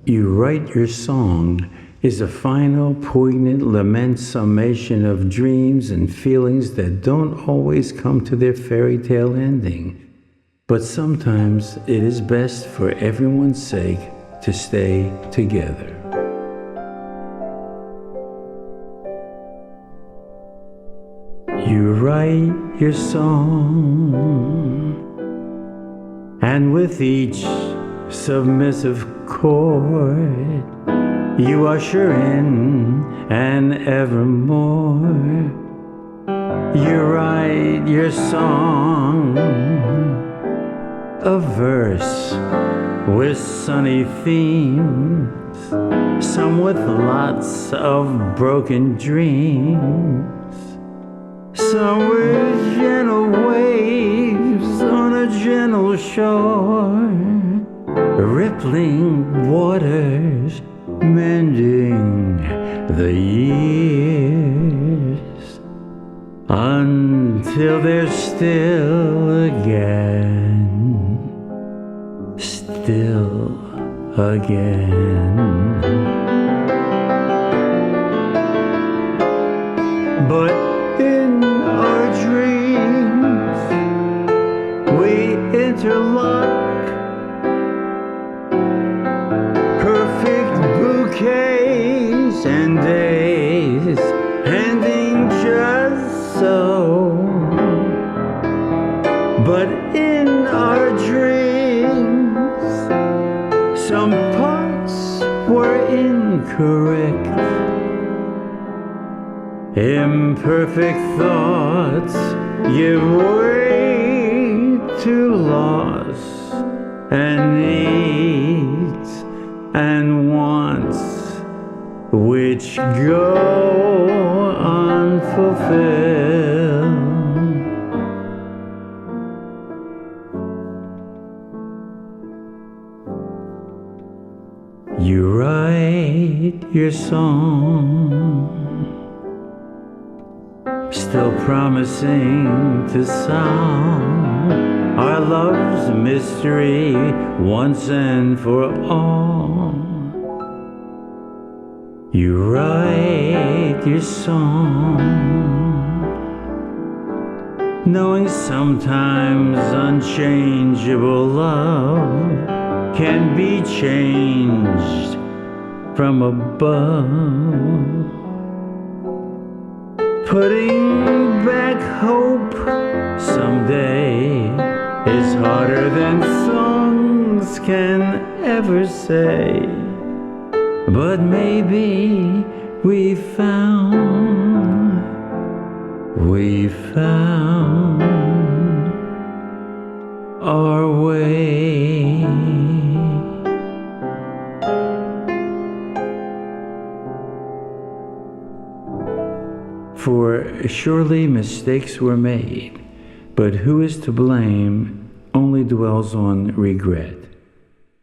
You Write Your Song is a final, poignant lament summation of dreams and feelings that don't always come to their fairy tale ending. But sometimes it is best for everyone's sake to stay together. You write your song, and with each submissive chord, you usher in an evermore. You write your song, a verse with sunny themes, some with lots of broken dreams, some with gentle waves on a gentle shore, rippling waters mending the years, until they're still again, still again. But in our dreams we interlock, perfect bouquets and days ending just so. But in our dreams some parts were incorrect. Imperfect thoughts give way to loss and needs and wants which go unfulfilled. You write your song, still promising to sound our love's mystery once and for all. You write your song, knowing sometimes unchangeable love can be changed from above. Putting back hope someday is harder than songs can ever say. But maybe we found our way. For surely mistakes were made, but who is to blame only dwells on regret,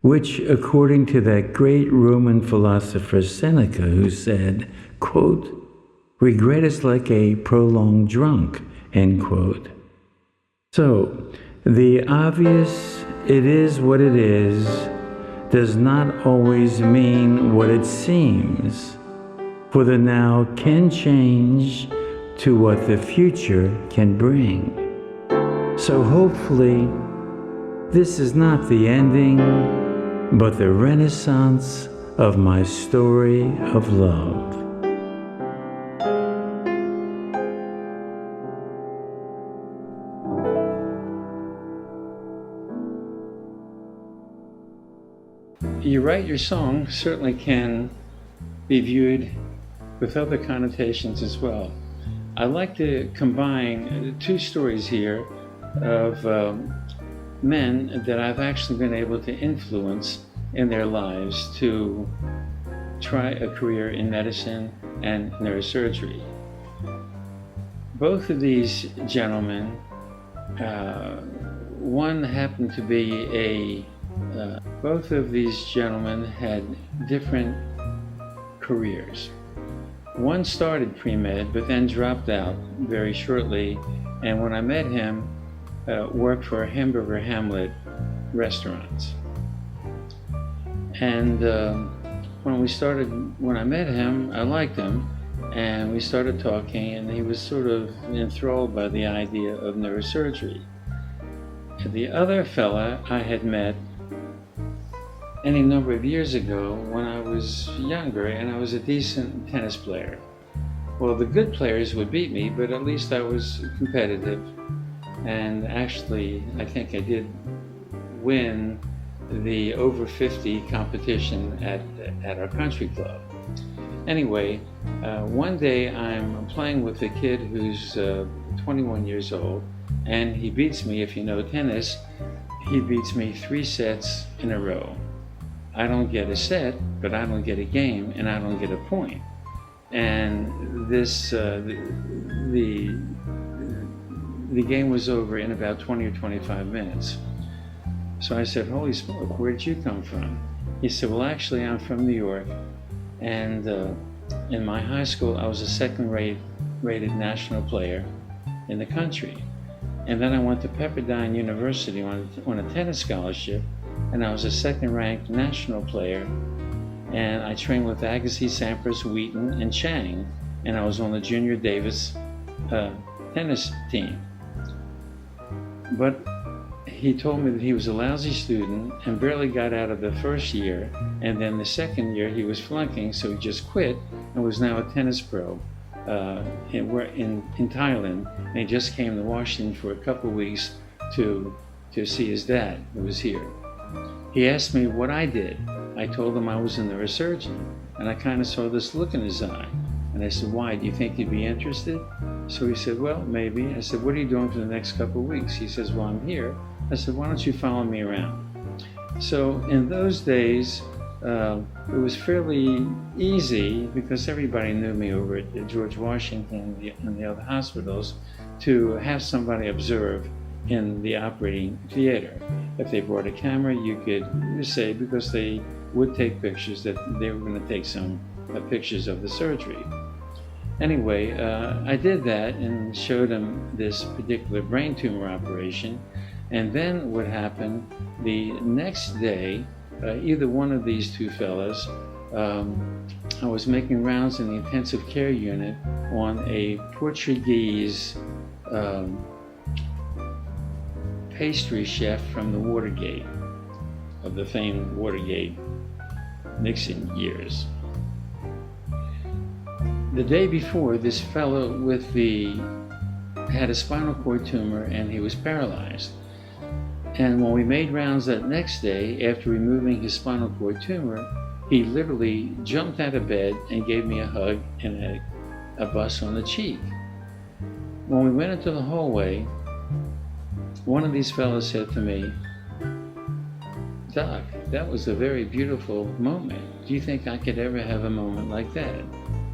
which, according to that great Roman philosopher Seneca, who said, quote, regret is like a prolonged drunk, end quote. So, the obvious it is what it is does not always mean what it seems. For the now can change to what the future can bring. So hopefully, this is not the ending, but the renaissance of my story of love. You Write Your Song certainly can be viewed with other connotations as well. I like to combine two stories here of men that I've actually been able to influence in their lives to try a career in medicine and neurosurgery. Both of these gentlemen, one happened to be both of these gentlemen had different careers. One started pre-med, but then dropped out very shortly, and when I met him, worked for Hamburger Hamlet restaurants. And when I met him, I liked him, and we started talking, and he was sort of enthralled by the idea of neurosurgery. The other fella I had met any number of years ago when I was younger, and I was a decent tennis player. Well, the good players would beat me, but at least I was competitive. And actually, I think I did win the over 50 competition at our country club. Anyway, one day I'm playing with a kid who's 21 years old, and he beats me. If you know tennis, he beats me 3 sets in a row. I don't get a set, but I don't get a game, and I don't get a point. And this the game was over in about 20 or 25 minutes. So I said, "Holy smoke, where did you come from?" He said, "Well, actually, I'm from New York, and in my high school, I was a second-rated national player in the country. And then I went to Pepperdine University on a tennis scholarship, and I was a second-ranked national player, and I trained with Agassi, Sampras, Wheaton, and Chang, and I was on the Junior Davis tennis team." But he told me that he was a lousy student and barely got out of the first year, and then the second year he was flunking, so he just quit and was now a tennis pro in Thailand, and he just came to Washington for a couple of weeks to see his dad, who was here. He asked me what I did. I told him I was a neurosurgeon, and I kind of saw this look in his eye. And I said, "Why? Do you think you'd be interested?" So he said, "Well, maybe." I said, "What are you doing for the next couple of weeks?" He says, "Well, I'm here." I said, "Why don't you follow me around?" So in those days, it was fairly easy, because everybody knew me over at George Washington and the other hospitals, to have somebody observe in the operating theater. If they brought a camera, you could say, because they would take pictures, that they were going to take some pictures of the surgery. Anyway, I did that and showed him this particular brain tumor operation. And then what happened, the next day, either one of these two fellas, I was making rounds in the intensive care unit on a Portuguese pastry chef from the Watergate, of the famed Watergate Nixon years. The day before, this fellow had a spinal cord tumor, and he was paralyzed. And when we made rounds that next day, after removing his spinal cord tumor, he literally jumped out of bed and gave me a hug and a bus on the cheek. When we went into the hallway, one of these fellows said to me, "Doc, that was a very beautiful moment. Do you think I could ever have a moment like that?"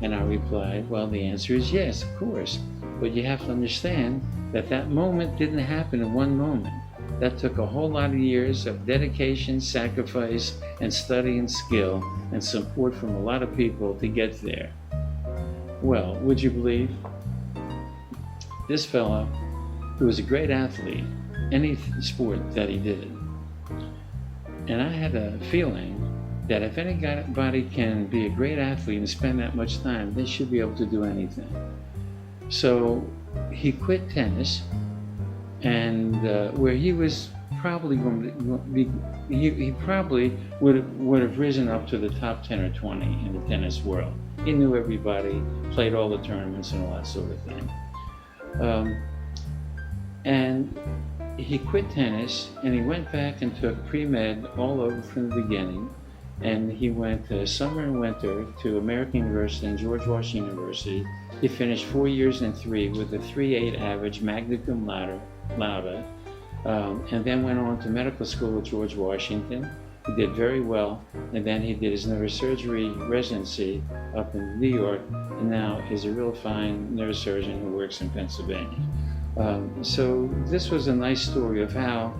And I replied, "Well, the answer is yes, of course. But you have to understand that that moment didn't happen in one moment. That took a whole lot of years of dedication, sacrifice, and study and skill, and support from a lot of people to get there." Well, would you believe? This fellow, who was a great athlete, any sport that he did, and I had a feeling that if anybody can be a great athlete and spend that much time, they should be able to do anything. So he quit tennis, and where he was probably going to be, he probably would have risen up to the top 10 or 20 in the tennis world. He knew everybody, played all the tournaments and all that sort of thing. And he quit tennis, and he went back and took pre-med all over from the beginning. And he went summer and winter to American University and George Washington University. He finished 4 years and 3 with a 3.8 average, magna cum laude, and then went on to medical school at George Washington. He did very well, and then he did his neurosurgery residency up in New York, and now is a real fine neurosurgeon who works in Pennsylvania. So this was a nice story of how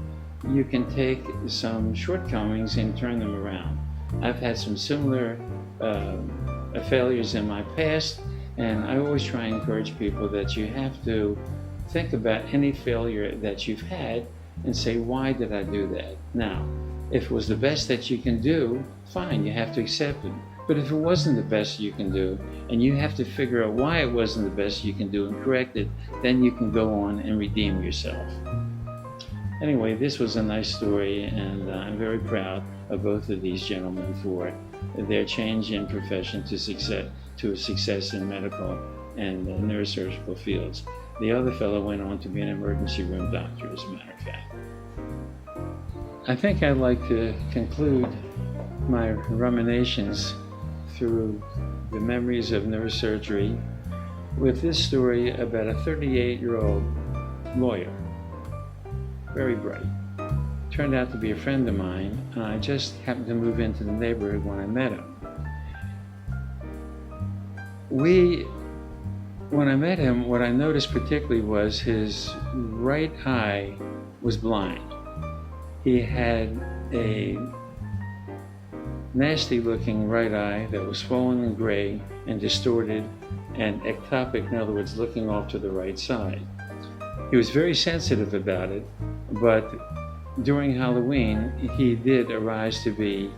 you can take some shortcomings and turn them around. I've had some similar failures in my past, and I always try and encourage people that you have to think about any failure that you've had and say, why did I do that? Now, If it was the best that you can do, fine, you have to accept it. But if it wasn't the best you can do, and you have to figure out why it wasn't the best you can do and correct it, then you can go on and redeem yourself. Anyway, this was a nice story, and I'm very proud of both of these gentlemen for their change in profession to a success in medical and neurosurgical fields. The other fellow went on to be an emergency room doctor, as a matter of fact. I think I'd like to conclude my ruminations through the memories of neurosurgery with this story about a 38-year-old lawyer, very bright. Turned out to be a friend of mine, and I just happened to move into the neighborhood when I met him. When I met him, what I noticed particularly was his right eye was blind. He had a nasty looking right eye that was swollen and gray and distorted and ectopic, in other words, looking off to the right side. He was very sensitive about it, but during Halloween, he did arise to be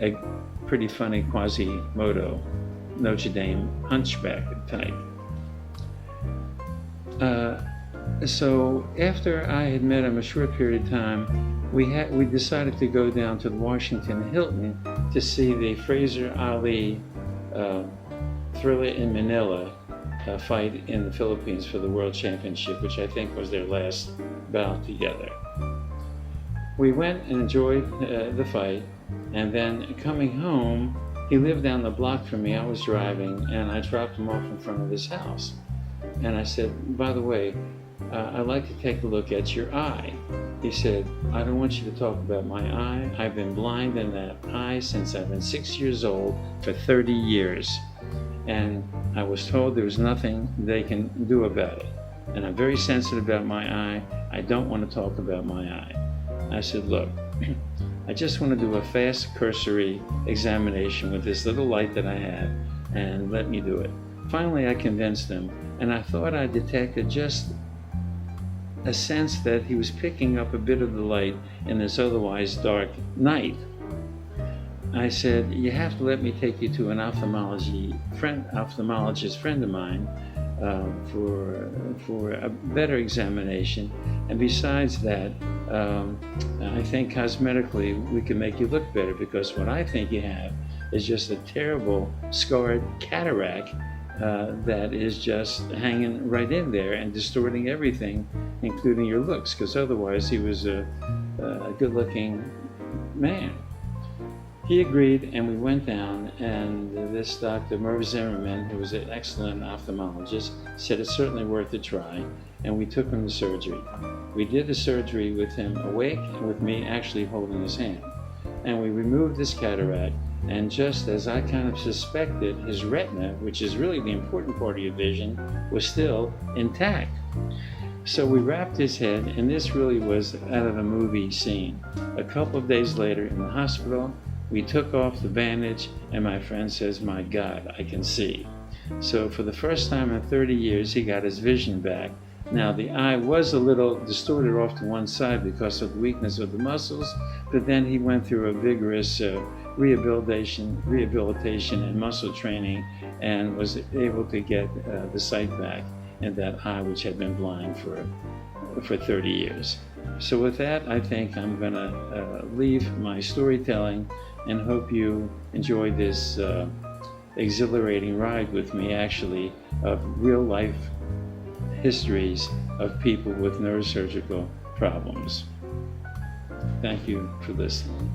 a pretty funny Quasimodo, Notre Dame hunchback type. So after I had met him a short period of time, we decided to go down to the Washington Hilton to see the Fraser Ali Thriller in Manila fight in the Philippines for the World Championship, which I think was their last bout together. We went and enjoyed the fight, and then coming home, he lived down the block from me. I was driving, and I dropped him off in front of his house. And I said, by the way, I'd like to take a look at your eye. He said, I don't want you to talk about my eye. I've been blind in that eye since I've been 6 years old for 30 years. And I was told there was nothing they can do about it. And I'm very sensitive about my eye. I don't want to talk about my eye. I said, look, I just want to do a fast cursory examination with this little light that I have, and let me do it. Finally, I convinced him, and I thought I detected just a sense that he was picking up a bit of the light in this otherwise dark night. I said, you have to let me take you to an ophthalmologist friend of mine for a better examination. And besides that, I think cosmetically we can make you look better, because what I think you have is just a terrible scarred cataract that is just hanging right in there and distorting everything, including your looks, because otherwise he was a good-looking man. He agreed, and we went down, and this Dr. Merv Zimmerman, who was an excellent ophthalmologist, said it's certainly worth a try, and we took him to surgery. We did the surgery with him awake and with me actually holding his hand. And we removed this cataract, and just as I kind of suspected, his retina, which is really the important part of your vision, was still intact. So we wrapped his head, and this really was out of a movie scene. A couple of days later in the hospital, we took off the bandage, and my friend says, my God, I can see. So for the first time in 30 years, he got his vision back. Now, the eye was a little distorted off to one side because of the weakness of the muscles, but then he went through a vigorous rehabilitation and muscle training, and was able to get the sight back in that eye which had been blind for 30 years. So with that, I think I'm going to leave my storytelling and hope you enjoy this exhilarating ride with me, actually, of real life histories of people with neurosurgical problems. Thank you for listening.